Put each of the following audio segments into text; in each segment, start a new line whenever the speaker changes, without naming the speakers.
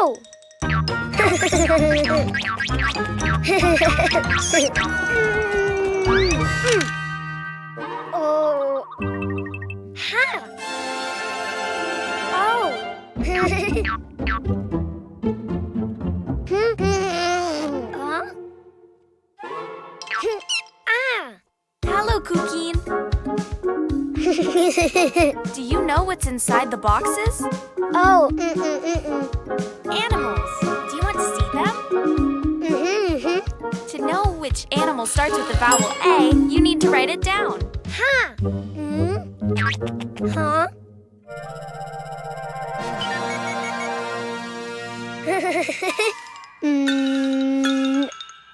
Oh! Oh! Ha! Oh! Huh? Ah!
Hello, Cuquin. Do you know what's inside the boxes?
Oh!
Animals. Do you want to see them? To know which animal starts with the vowel A, you need to write it down.
Ha! Huh?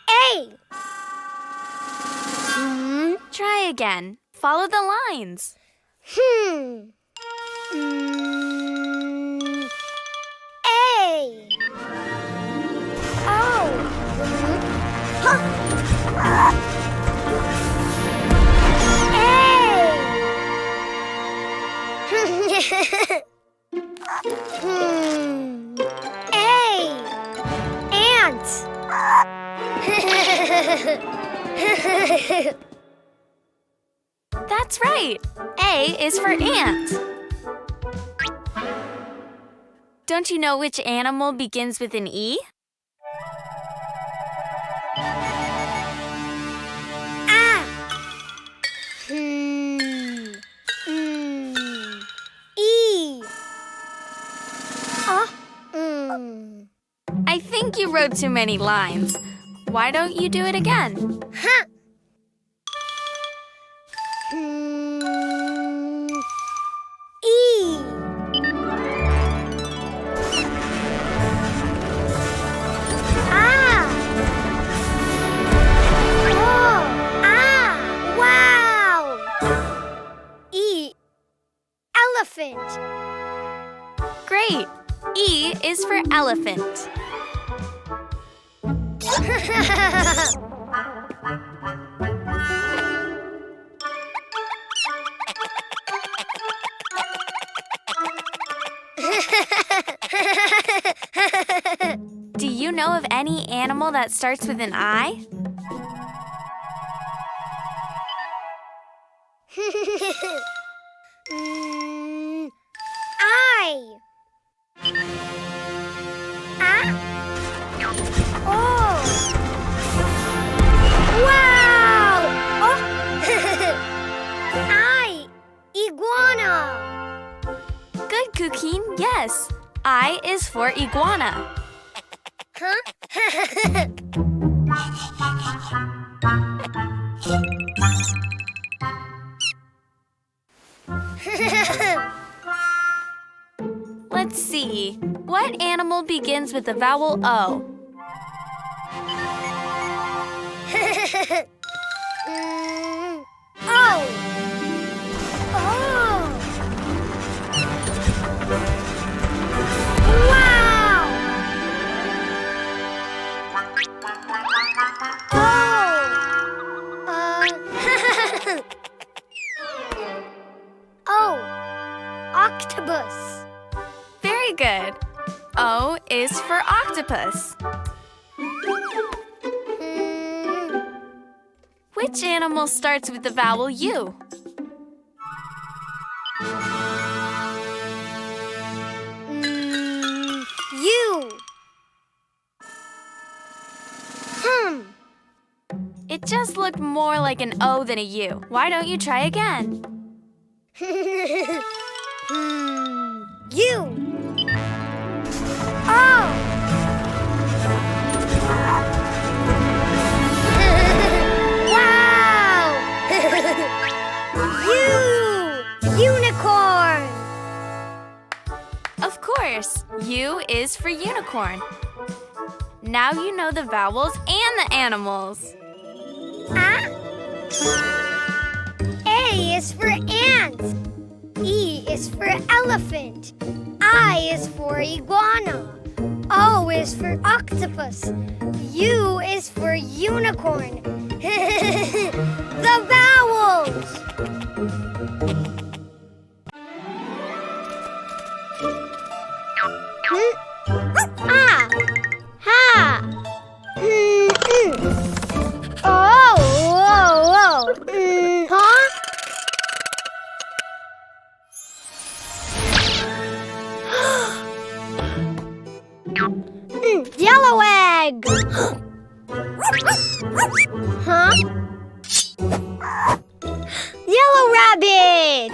A!
Try again. Follow the lines.
A! Oh! Huh. A! Ant!
That's right. A is for ant. Don't you know which animal begins with an E?
Ah! E!
I think you wrote too many lines. Why don't you do it again?
Huh! E! Ah! Oh! Ah! Wow! E! Elephant!
Great. E is for elephant. Do you know of any animal that starts with an I?
I. Ah? Oh. Wow! Oh. I. Iguana.
Good, Cuquin. Yes. I is for iguana.
Huh?
Let's see. What animal begins with the vowel O?
Oh. Oh. Wow. Oh. Octopus.
Very good. O is for octopus. Which animal starts with the vowel U?
U.
It just looked more like an O than a U. Why don't you try again?
U. Oh. Wow. Unicorn.
Of course, U is for unicorn. Now you know the vowels and the animals.
Ah? A is for ant. E is for elephant. I is for iguana. O is for octopus. U is for unicorn. The vowels! Ah! Ha! Oh, whoa, whoa. Huh? Yellow egg. Huh? Yellow rabbit.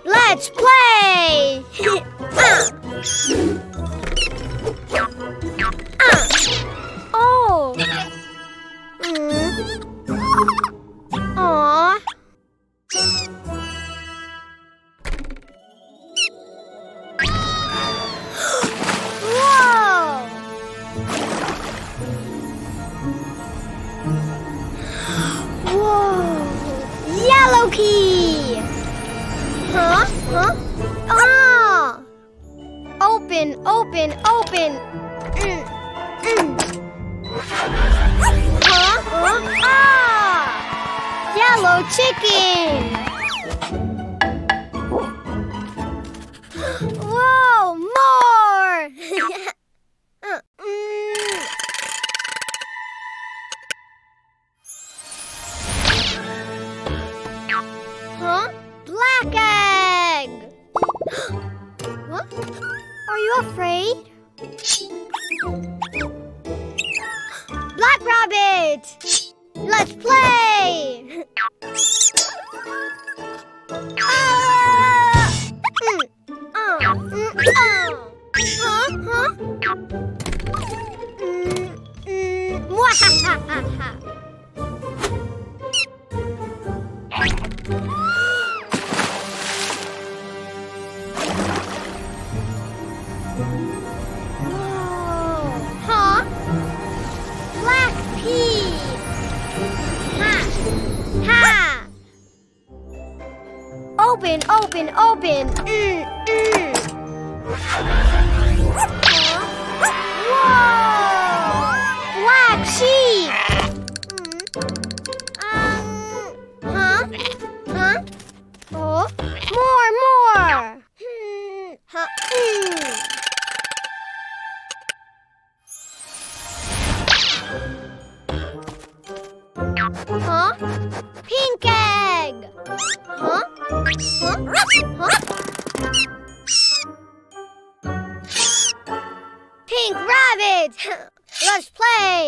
Let's play. Oh. Aw. Whoa. Whoa. Yellow key. Huh? Huh? Ah. Open, open, open. Huh? Huh? Ah! Yellow chicken. Whoa, more. Huh? Black egg. What? Are you afraid? Black rabbit! Let's play! Ah! Huh? Huh? Mwahahaha! Huh? Black pea. Ha. Ha. Open, open, open. Whoa! Black sheep. Huh? Huh? Oh, more. Huh? Huh? Pink egg. Huh? Huh? Huh? Pink rabbit. Let's play.